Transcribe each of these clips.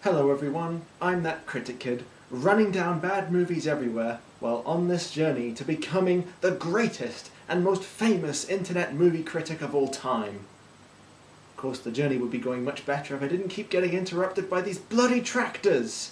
Hello everyone, I'm that Critic Kid, running down bad movies everywhere, while on this journey to becoming the greatest and most famous internet movie critic of all time. Of course, the journey would be going much better if I didn't keep getting interrupted by these bloody tractors!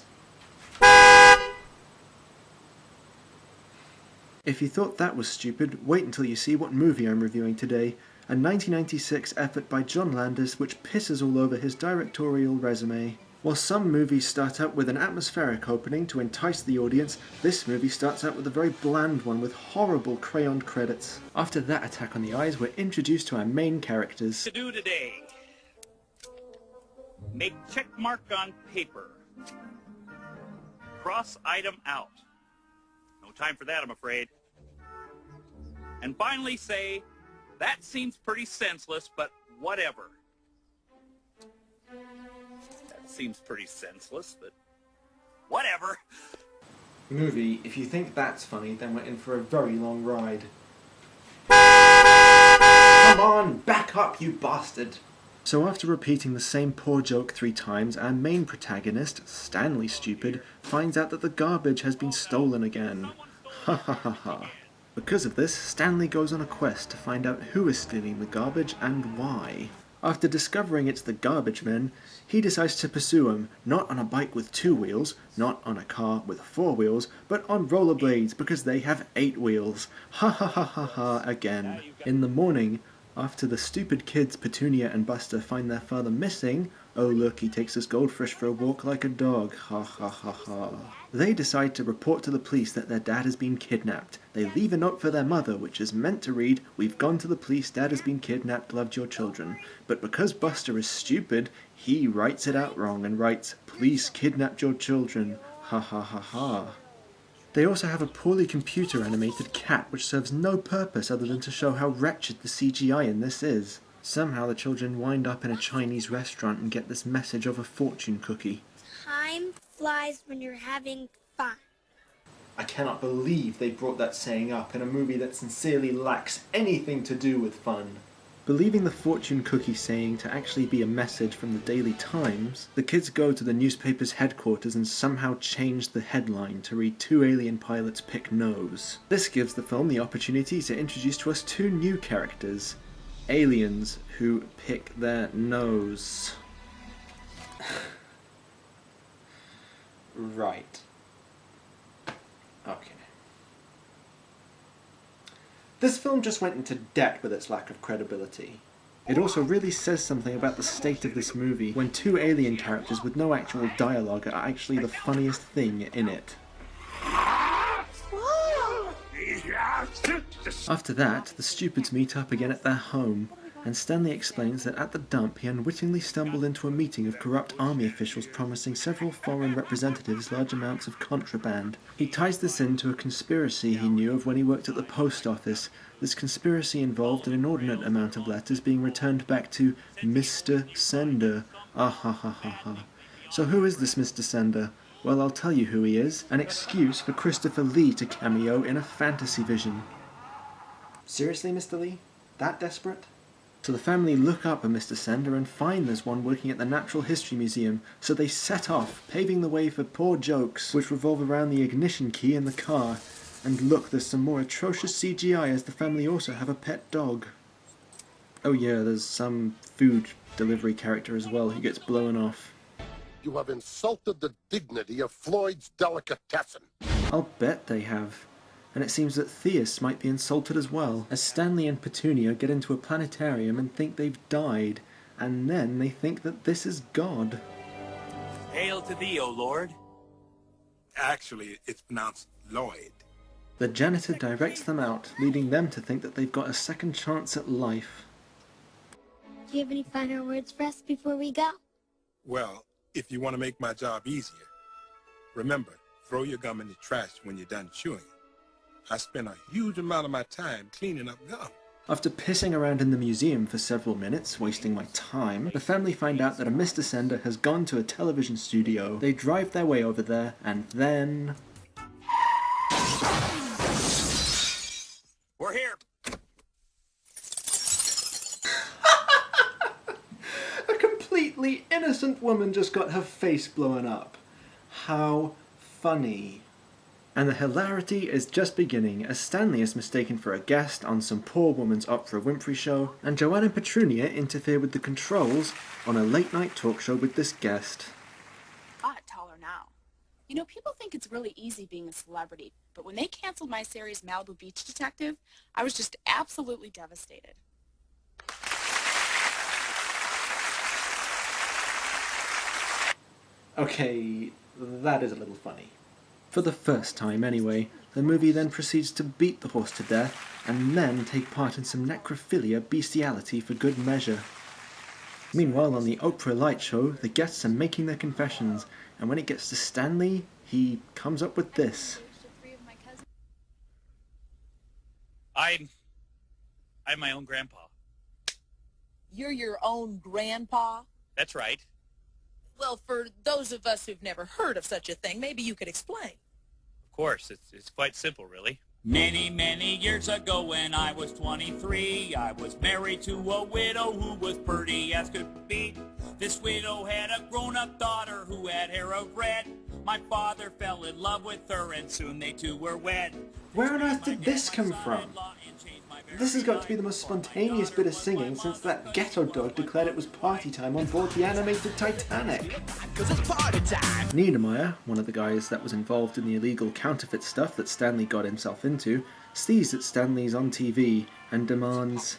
If you thought that was stupid, wait until you see what movie I'm reviewing today. A 1996 effort by John Landis which pisses all over his directorial resume. While some movies start out with an atmospheric opening to entice the audience, this movie starts out with a very bland one with horrible crayoned credits. After that attack on the eyes, we're introduced to our main characters. To do today. Make check mark on paper. Cross item out. No time for that, I'm afraid. And finally say, that seems pretty senseless, but whatever. That seems pretty senseless, but whatever. Movie, if you think that's funny, then we're in for a very long ride. Come on, back up, you bastard! So after repeating the same poor joke 3 times, our main protagonist, Stanley Stupid, finds out that the garbage has been stolen again. Ha ha ha ha. Because of this, Stanley goes on a quest to find out who is stealing the garbage and why. After discovering it's the garbage men, he decides to pursue him, not on a bike with 2 wheels, not on a car with 4 wheels, but on rollerblades because they have 8 wheels. Ha ha ha ha ha again. In the morning, after the stupid kids Petunia and Buster find their father missing, oh look, he takes his goldfish for a walk like a dog, ha ha ha ha. They decide to report to the police that their dad has been kidnapped. They leave a note for their mother which is meant to read, "We've gone to the police, dad has been kidnapped, loved your children." But because Buster is stupid, he writes it out wrong and writes, "Police kidnapped your children, ha ha ha ha." They also have a poorly computer-animated cat which serves no purpose other than to show how wretched the CGI in this is. Somehow the children wind up in a Chinese restaurant and get this message of a fortune cookie. Time flies when you're having fun. I cannot believe they brought that saying up in a movie that sincerely lacks anything to do with fun. Believing the fortune cookie saying to actually be a message from the Daily Times, the kids go to the newspaper's headquarters and somehow change the headline to read 2 alien pilots pick nose. This gives the film the opportunity to introduce to us 2 new characters. Aliens who pick their nose. Right. Okay. This film just went into debt with its lack of credibility. It also really says something about the state of this movie when 2 alien characters with no actual dialogue are actually the funniest thing in it. After that, the stupids meet up again at their home, and Stanley explains that at the dump he unwittingly stumbled into a meeting of corrupt army officials promising several foreign representatives large amounts of contraband. He ties this into a conspiracy he knew of when he worked at the post office. This conspiracy involved an inordinate amount of letters being returned back to Mr. Sender. Ah ha ha ha ha. So who is this Mr. Sender? Well, I'll tell you who he is. An excuse for Christopher Lee to cameo in a fantasy vision. Seriously, Mr. Lee? That desperate? So the family look up a Mr. Sender and find there's one working at the Natural History Museum, so they set off, paving the way for poor jokes, which revolve around the ignition key in the car. And look, there's some more atrocious CGI as the family also have a pet dog. Oh yeah, there's some food delivery character as well who gets blown off. You have insulted the dignity of Floyd's delicatessen. I'll bet they have. And it seems that Theus might be insulted as well, as Stanley and Petunia get into a planetarium and think they've died, and then they think that this is God. Hail to thee, O Lord. Actually, it's pronounced Lloyd. The janitor directs them out, leading them to think that they've got a second chance at life. Do you have any final words for us before we go? Well, if you want to make my job easier, remember, throw your gum in the trash when you're done chewing. I spent a huge amount of my time cleaning up gum. After pissing around in the museum for several minutes, wasting my time, the family find out that a Mr. Sender has gone to a television studio. They drive their way over there, and then... We're here. a completely innocent woman just got her face blown up. How funny. And the hilarity is just beginning as Stanley is mistaken for a guest on some poor woman's Oprah Winfrey show, and Joanna and Petunia interfere with the controls on a late-night talk show with this guest. Taller now. You know, people think it's really easy being a celebrity, but when they canceled my series Malibu Beach Detective, I was just absolutely devastated. Okay, that is a little funny. For the first time anyway, the movie then proceeds to beat the horse to death and then take part in some necrophilia bestiality for good measure. Meanwhile, on the Oprah Light Show, the guests are making their confessions, and when it gets to Stanley, he comes up with this. I'm my own grandpa. You're your own grandpa? That's right. Well, for those of us who've never heard of such a thing, maybe you could explain. Of course, it's quite simple, really. Many, many years ago when I was 23, I was married to a widow who was pretty as could be. This widow had a grown-up daughter who had hair of red. My father fell in love with her and soon they two were wed. Where on earth did this come from? This has got to be the most spontaneous bit of singing since that ghetto dog declared it was party time on board the animated Titanic. Niedermeyer, one of the guys that was involved in the illegal counterfeit stuff that Stanley got himself into, sees that Stanley's on TV and demands,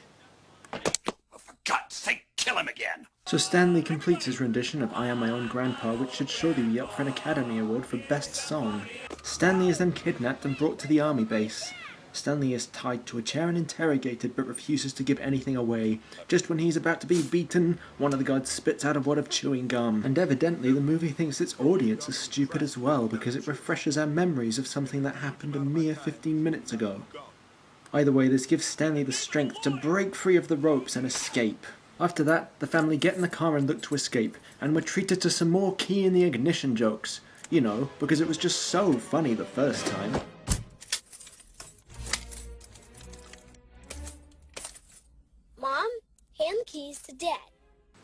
For God's sake, kill him again! So Stanley completes his rendition of I Am My Own Grandpa, which should surely be up for an Academy Award for Best Song. Stanley is then kidnapped and brought to the army base. Stanley is tied to a chair and interrogated, but refuses to give anything away. Just when he's about to be beaten, one of the guards spits out a wad of chewing gum. And evidently the movie thinks its audience is stupid as well, because it refreshes our memories of something that happened a mere 15 minutes ago. Either way, this gives Stanley the strength to break free of the ropes and escape. After that, the family get in the car and look to escape, and we're treated to some more key in the ignition jokes. You know, because it was just so funny the first time. Mom, hand the keys to Dad.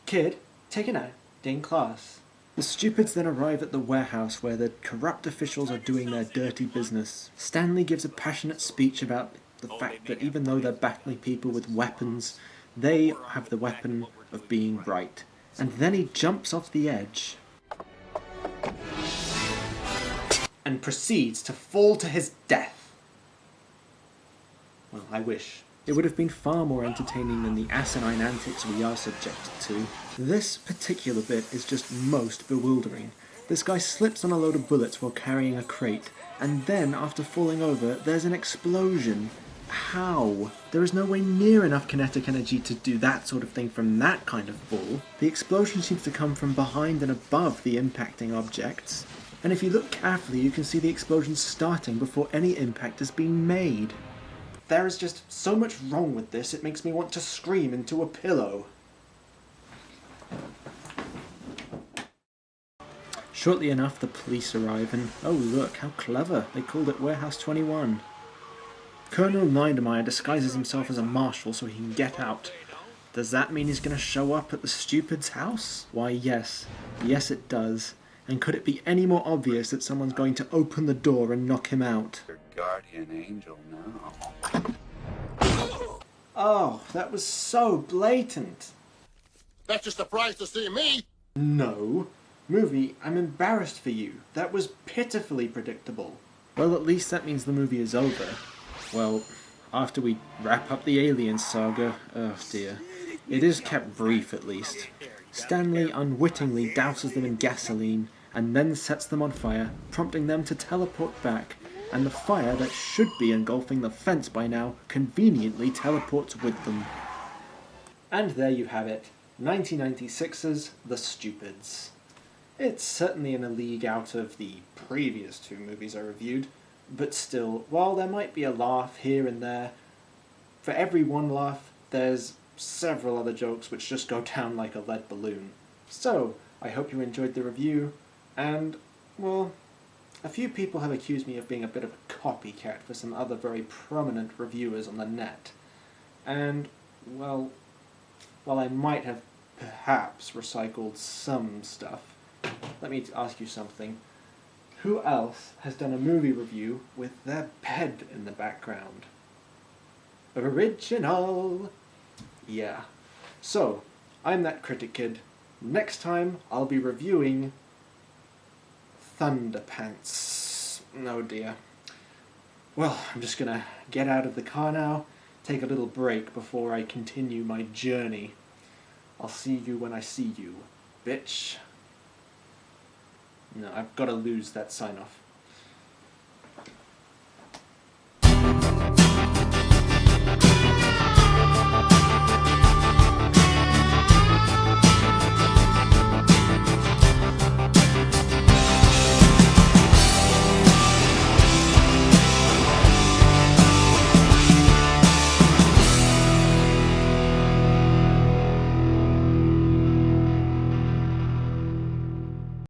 Kid, take a nap. Day in class. The stupids then arrive at the warehouse where the corrupt officials are doing their dirty business. Stanley gives a passionate speech about the fact that even though they're battling people with weapons, they have the weapon of being right. And then he jumps off the edge and proceeds to fall to his death. Well, I wish. It would have been far more entertaining than the asinine antics we are subjected to. This particular bit is just most bewildering. This guy slips on a load of bullets while carrying a crate, and then, after falling over, there's an explosion. How? There is no way near enough kinetic energy to do that sort of thing from that kind of fall. The explosion seems to come from behind and above the impacting objects. And if you look carefully, you can see the explosion starting before any impact has been made. There is just so much wrong with this, it makes me want to scream into a pillow. Shortly enough, the police arrive and, oh look, how clever, they called it Warehouse 21. Colonel Niedermeyer disguises himself as a marshal so he can get out. Does that mean he's going to show up at the stupid's house? Why, yes. Yes, it does. And could it be any more obvious that someone's going to open the door and knock him out? Your guardian angel now. Oh, that was so blatant. Bet you're surprised to see me. No. Movie, I'm embarrassed for you. That was pitifully predictable. Well, at least that means the movie is over. Well, after we wrap up the Alien saga, oh dear. It is kept brief at least. Stanley unwittingly douses them in gasoline and then sets them on fire, prompting them to teleport back, and the fire that should be engulfing the fence by now conveniently teleports with them. And there you have it, 1996's The Stupids. It's certainly in a league out of the previous two movies I reviewed, but still, while there might be a laugh here and there, for every one laugh, there's several other jokes which just go down like a lead balloon. So, I hope you enjoyed the review, and, well, a few people have accused me of being a bit of a copycat for some other very prominent reviewers on the net. And, well, while I might have perhaps recycled some stuff. Let me ask you something. Who else has done a movie review with their bed in the background? Original! Yeah. So, I'm that Critic Kid. Next time, I'll be reviewing Thunderpants. Oh dear. Well, I'm just gonna get out of the car now, take a little break before I continue my journey. I'll see you when I see you, bitch. No, I've got to lose that sign-off.